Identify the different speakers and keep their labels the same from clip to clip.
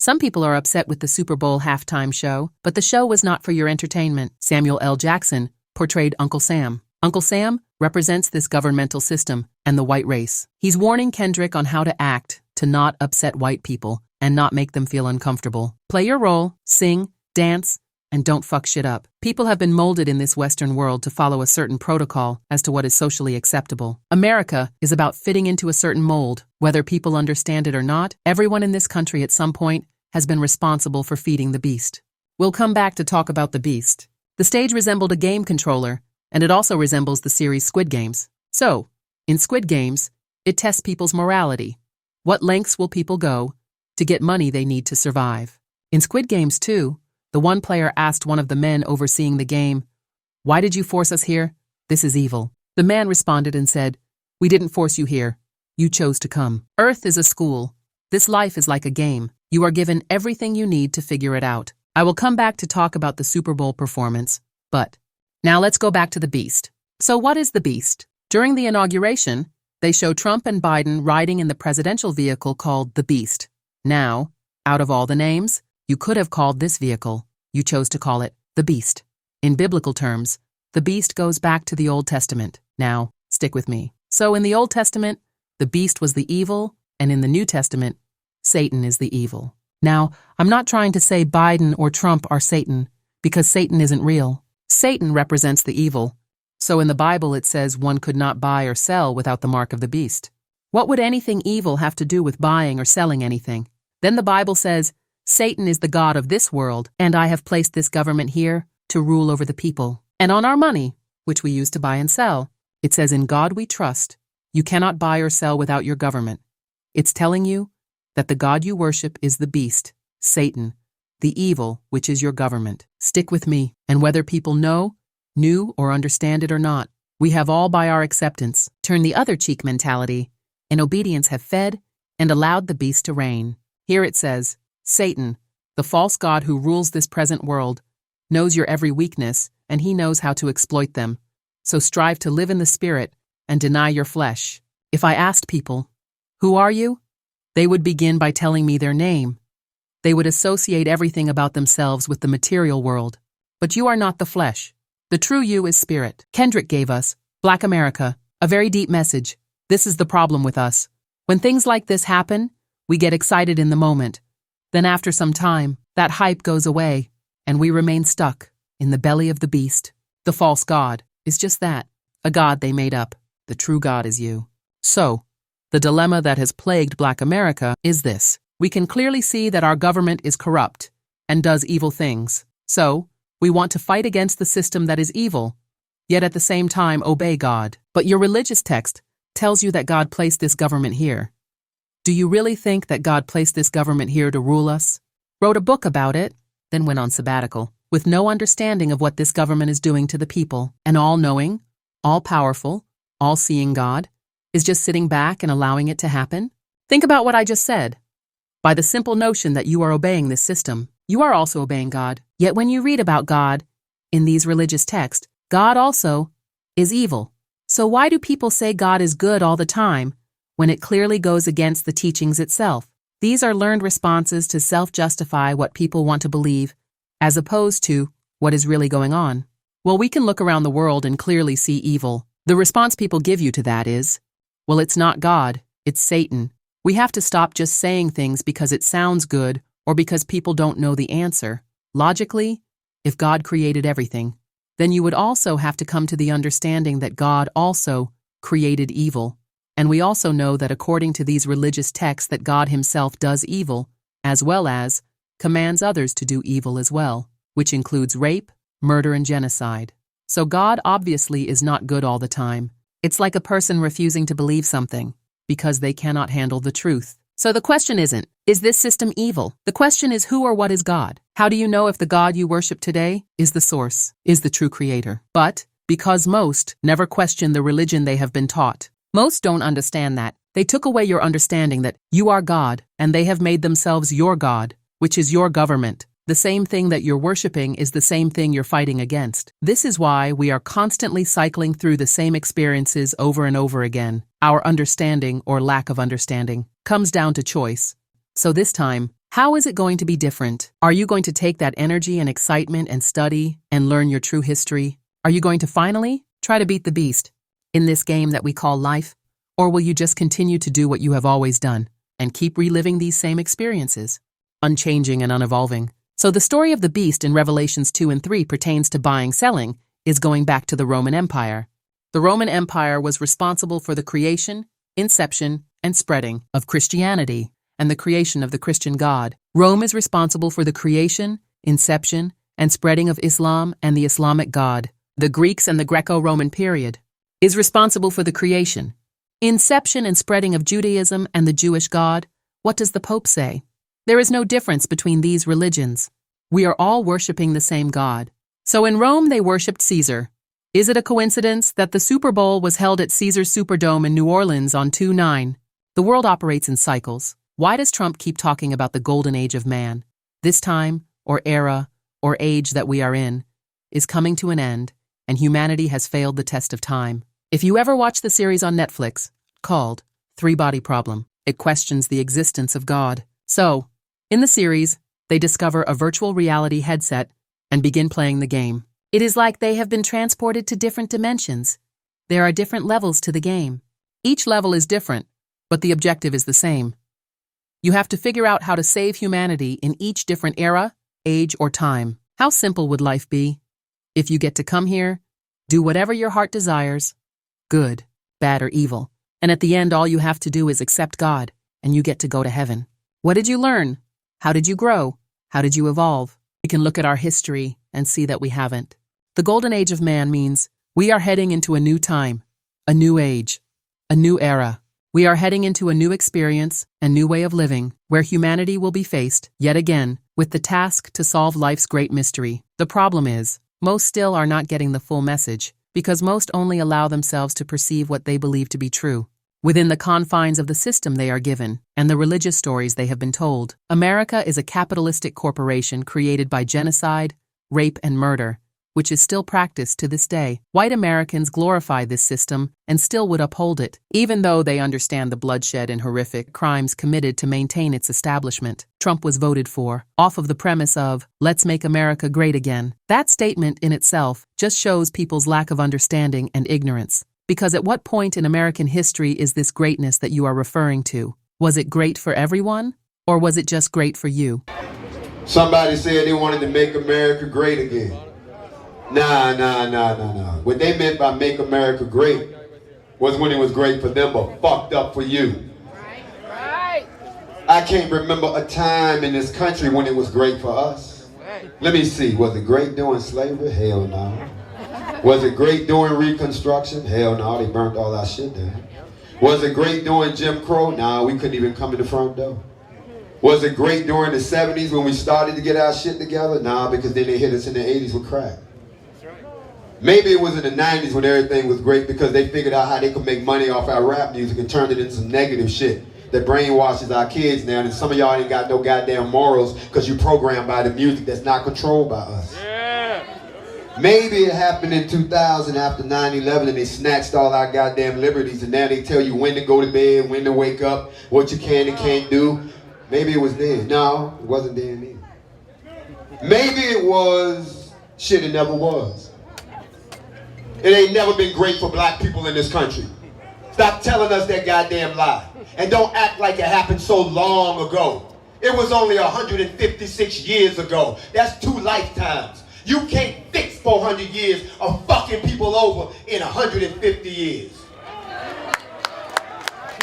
Speaker 1: Some people are upset with the Super Bowl halftime show, but the show was not for your entertainment. Samuel L. Jackson portrayed Uncle Sam. Uncle Sam represents this governmental system and the white race. He's warning Kendrick on how to act to not upset white people and not make them feel uncomfortable. Play your role, sing, dance, and don't fuck shit up. People have been molded in this Western world to follow a certain protocol as to what is socially acceptable. America is about fitting into a certain mold. Whether people understand it or not, everyone in this country at some point has been responsible for feeding the beast. We'll come back to talk about the beast. The stage resembled a game controller, and it also resembles the series Squid Games. So, in Squid Games, it tests people's morality. What lengths will people go to get money they need to survive? In Squid Games 2, the one player asked one of the men overseeing the game, "Why did you force us here? This is evil." The man responded and said, "We didn't force you here. You chose to come. Earth is a school. This life is like a game. You are given everything you need to figure it out." I will come back to talk about the Super Bowl performance, but now let's go back to the beast. So what is the beast? During the inauguration, they show Trump and Biden riding in the presidential vehicle called the Beast. Now, out of all the names, you could have called this vehicle. You chose to call it the Beast. In biblical terms, the beast goes back to the Old Testament. Now, stick with me. So in the Old Testament, the beast was the evil, and in the New Testament, Satan is the evil. Now, I'm not trying to say Biden or Trump are Satan, because Satan isn't real. Satan represents the evil. So in the Bible it says one could not buy or sell without the mark of the beast. What would anything evil have to do with buying or selling anything? Then the Bible says, Satan is the god of this world, and I have placed this government here to rule over the people. And on our money, which we use to buy and sell, it says, in God we trust. You cannot buy or sell without your government. It's telling you that the God you worship is the beast, Satan, the evil, which is your government. Stick with me, and whether people know, knew, or understand it or not, we have all by our acceptance turned the other cheek mentality, in obedience have fed and allowed the beast to reign. Here it says, Satan, the false god who rules this present world, knows your every weakness, and he knows how to exploit them. So strive to live in the spirit and deny your flesh. If I asked people, who are you? They would begin by telling me their name. They would associate everything about themselves with the material world. But you are not the flesh. The true you is spirit. Kendrick gave us, Black America, a very deep message. This is the problem with us. When things like this happen, we get excited in the moment. Then after some time, that hype goes away, and we remain stuck in the belly of the beast. The false god is just that, a god they made up. The true God is you. So, the dilemma that has plagued Black America is this. We can clearly see that our government is corrupt and does evil things. So, we want to fight against the system that is evil, yet at the same time obey God. But your religious text tells you that God placed this government here. Do you really think that God placed this government here to rule us? Wrote a book about it, then went on sabbatical, with no understanding of what this government is doing to the people. An all-knowing, all-powerful, all-seeing God is just sitting back and allowing it to happen? Think about what I just said. By the simple notion that you are obeying this system, you are also obeying God. Yet when you read about God in these religious texts, God also is evil. So why do people say God is good all the time when it clearly goes against the teachings itself? These are learned responses to self-justify what people want to believe, as opposed to what is really going on. Well, we can look around the world and clearly see evil. The response people give you to that is, well, it's not God, it's Satan. We have to stop just saying things because it sounds good or because people don't know the answer. Logically, if God created everything, then you would also have to come to the understanding that God also created evil. And we also know that according to these religious texts that God himself does evil, as well as commands others to do evil as well, which includes rape, murder, and genocide. So God obviously is not good all the time. It's like a person refusing to believe something because they cannot handle the truth. So the question isn't, is this system evil? The question is, who or what is God? How do you know if the God you worship today is the source, is the true creator? But because most never question the religion they have been taught, most don't understand that. They took away your understanding that you are God, and they have made themselves your God, which is your government. The same thing that you're worshiping is the same thing you're fighting against. This is why we are constantly cycling through the same experiences over and over again. Our understanding or lack of understanding comes down to choice. So this time, How is it going to be different? Are you going to take that energy and excitement and study and learn your true history? Are you going to finally try to beat the beast in this game that we call life? Or will you just continue to do what you have always done and keep reliving these same experiences, unchanging and unevolving? So the story of the beast in Revelations 2 and 3 pertains to buying, selling, is going back to the Roman Empire. The Roman Empire was responsible for the creation, inception, and spreading of Christianity and the creation of the Christian God. Rome is responsible for the creation, inception, and spreading of Islam and the Islamic God. The Greeks and the Greco-Roman period is responsible for the creation, inception, and spreading of Judaism and the Jewish God. What does the Pope say? There is no difference between these religions. We are all worshiping the same God. So in Rome, they worshipped Caesar. Is it a coincidence that the Super Bowl was held at Caesar's Superdome in New Orleans on 2/9? The world operates in cycles. Why does Trump keep talking about the golden age of man? This time, or era, or age that we are in, is coming to an end, and humanity has failed the test of time. If you ever watch the series on Netflix, called Three-Body Problem, it questions the existence of God. So, in the series, they discover a virtual reality headset and begin playing the game. It is like they have been transported to different dimensions. There are different levels to the game. Each level is different, but the objective is the same. You have to figure out how to save humanity in each different era, age, or time. How simple would life be if you get to come here, do whatever your heart desires, good, bad, or evil, and at the end all you have to do is accept God, and you get to go to heaven. What did you learn? How did you grow? How did you evolve? We can look at our history and see that we haven't. The golden age of man means we are heading into a new time, a new age, a new era. We are heading into a new experience, a new way of living, where humanity will be faced, yet again, with the task to solve life's great mystery. The problem is, most still are not getting the full message, because most only allow themselves to perceive what they believe to be true, within the confines of the system they are given, and the religious stories they have been told. America is a capitalistic corporation created by genocide, rape, and murder, which is still practiced to this day. White Americans glorify this system and still would uphold it, even though they understand the bloodshed and horrific crimes committed to maintain its establishment. Trump was voted for, off of the premise of, "Let's make America great again." That statement in itself just shows people's lack of understanding and ignorance. Because at what point in American history is this greatness that you are referring to? Was it great for everyone, or was it just great for you?
Speaker 2: Somebody said they wanted to make America great again. Nah. What they meant by make America great was when it was great for them, but fucked up for you. Right. I can't remember a time in this country when it was great for us. Let me see, was it great during slavery? Hell no. Was it great during Reconstruction? Hell no, they burnt all our shit down. Was it great during Jim Crow? Nah, we couldn't even come in the front door. Was it great during the 70s when we started to get our shit together? Nah, because then they hit us in the 80s with crack. Maybe it was in the 90s when everything was great because they figured out how they could make money off our rap music and turned it into some negative shit that brainwashes our kids now. And some of y'all ain't got no goddamn morals because you programmed by the music that's not controlled by us. Yeah. Maybe it happened in 2000 after 9/11 and they snatched all our goddamn liberties and now they tell you when to go to bed, when to wake up, what you can and can't do. Maybe it was then. No, it wasn't then either. Maybe it was shit it never was. It ain't never been great for black people in this country. Stop telling us that goddamn lie. And don't act like it happened so long ago. It was only 156 years ago. That's 2 lifetimes. You can't fix 400 years of fucking people over in 150 years.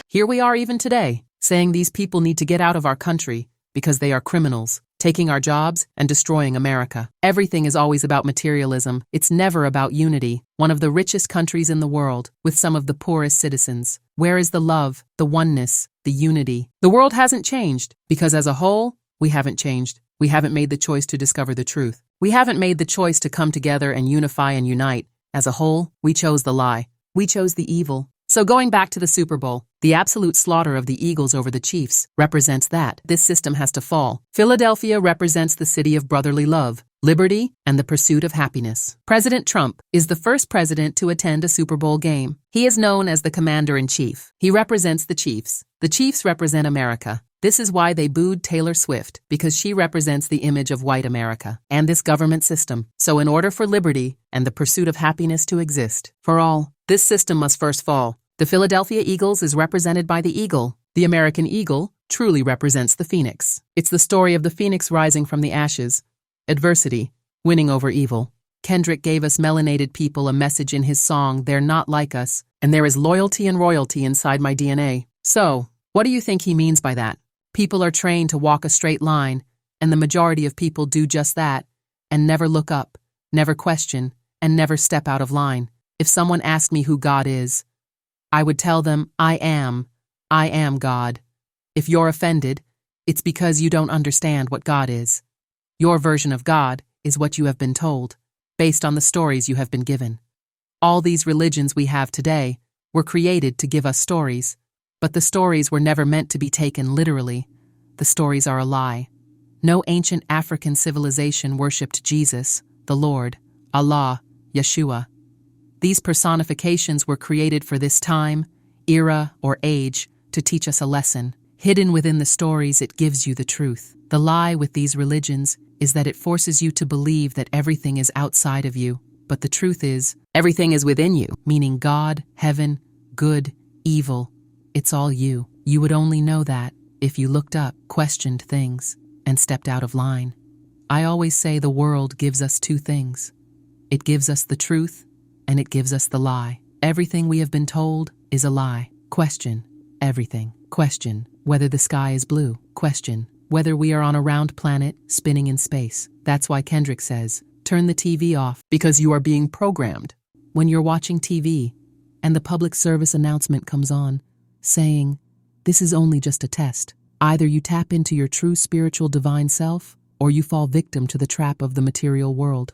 Speaker 1: Here we are even today, saying these people need to get out of our country because they are criminals, taking our jobs and destroying America. Everything is always about materialism. It's never about unity. One of the richest countries in the world, with some of the poorest citizens. Where is the love, the oneness, the unity? The world hasn't changed, because as a whole, we haven't changed. We haven't made the choice to discover the truth. We haven't made the choice to come together and unify and unite. As a whole, we chose the lie. We chose the evil. So going back to the Super Bowl, the absolute slaughter of the Eagles over the Chiefs represents that. This system has to fall. Philadelphia represents the city of brotherly love, liberty, and the pursuit of happiness. President Trump is the first president to attend a Super Bowl game. He is known as the Commander-in-Chief. He represents the Chiefs. The Chiefs represent America. This is why they booed Taylor Swift, because she represents the image of white America and this government system. So in order for liberty and the pursuit of happiness to exist for all, this system must first fall. The Philadelphia Eagles is represented by the eagle. The American eagle truly represents the phoenix. It's the story of the phoenix rising from the ashes, adversity, winning over evil. Kendrick gave us melanated people a message in his song, "They're Not Like Us," and there is loyalty and royalty inside my DNA. So, what do you think he means by that? People are trained to walk a straight line, and the majority of people do just that, and never look up, never question, and never step out of line. If someone asked me who God is, I would tell them, I am God. If you're offended, it's because you don't understand what God is. Your version of God is what you have been told, based on the stories you have been given. All these religions we have today were created to give us stories, but the stories were never meant to be taken literally. The stories are a lie. No ancient African civilization worshipped Jesus, the Lord, Allah, Yeshua. These personifications were created for this time, era, or age to teach us a lesson. Hidden within the stories, it gives you the truth. The lie with these religions is that it forces you to believe that everything is outside of you. But the truth is, everything is within you, meaning God, heaven, good, evil. It's all you. You would only know that if you looked up, questioned things, and stepped out of line. I always say the world gives us two things. It gives us the truth, and it gives us the lie. Everything we have been told is a lie. Question everything. Question whether the sky is blue. Question whether we are on a round planet spinning in space. That's why Kendrick says, turn the TV off, because you are being programmed. When you're watching TV and the public service announcement comes on saying, this is only just a test, either you tap into your true spiritual divine self or you fall victim to the trap of the material world.